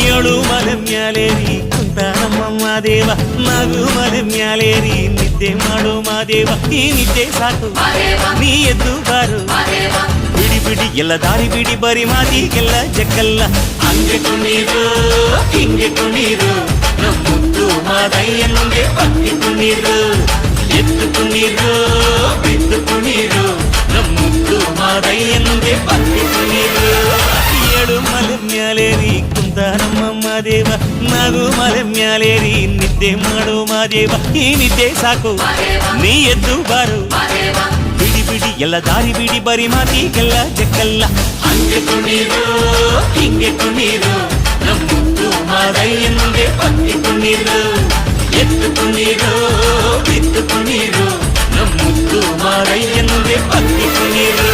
ಏಳು ಮಲೆ ಮ್ಯಾಲೇರಿ ಕುಂತ ನಮ್ಮ ಮಾದೇವ ನಗು ಮಲೆ ಮ್ಯಾಲೇರಿ ನಿದ್ದೆ ಮಾಡೋ ಮಾದೇವ ಈ ನಿದ್ದೆ ಸಾಕು ನೀ ಎದ್ದು ಬಾರು ಬಿಡಿ ಬಿಡಿ ಎಲ್ಲ ದಾರಿ ಬಿಡಿ ಬರಿ ಮಾತಿಗೆಲ್ಲ ಜಕ್ಕಲ್ಲ ಹಂಗೆ ಕುಣೀರು ಹಿಂಗೆ ಕುಣೀರು ನಮ್ಮುದ್ದು ಮಾದಯ್ಯ ಮುಂದೆ ಪಕ್ಕಿ ಕುಣೀರು ಎದ್ದು ಕುಣೀರು ಬಿದ್ದು ಕುಣೀರು ನಮ್ಮುದ್ದು ಮಾದಯ್ಯ ಮುಂದೆ ಪಕ್ಕಿ ಕುಣೀರು ಏಳು ಮಲೆ ಮ್ಯಾಲೇರಿ ಕುಂತ ನಮ್ಮ ಮಾದೇವ ನಗು ಮಲೆ ಮ್ಯಾಲೇರಿ ನಿದ್ದೆ ಮಾಡೋ ಮಾದೇವ ಈ ನಿದ್ದೆ ಸಾಕು ನೀ ಎದ್ದು ಬಾರು ಬಿಡಿ ಬಿಡಿ ಎಲ್ಲ ದಾರಿ ಬಿಡಿ ಬರಿ ಮಾತಿಗೆಲ್ಲ ಜಕ್ಕಲ್ಲ ಹಂಗೆ ಕುಣೀರು ಹಿಂಗೆ ಕುಣೀರು ನಮ್ಮುದ್ದು ಮಾದಯ್ಯ ಮುಂದೆ ಪಕ್ಕಿ ಕುಣೀರು ಎದ್ದು ಕುಣೀರು ಬಿದ್ದು ಕುಣೀರು ನಮ್ಮುದ್ದು ಮಾದಯ್ಯ ಮುಂದೆ ಪಕ್ಕಿ ಕುಣೀರು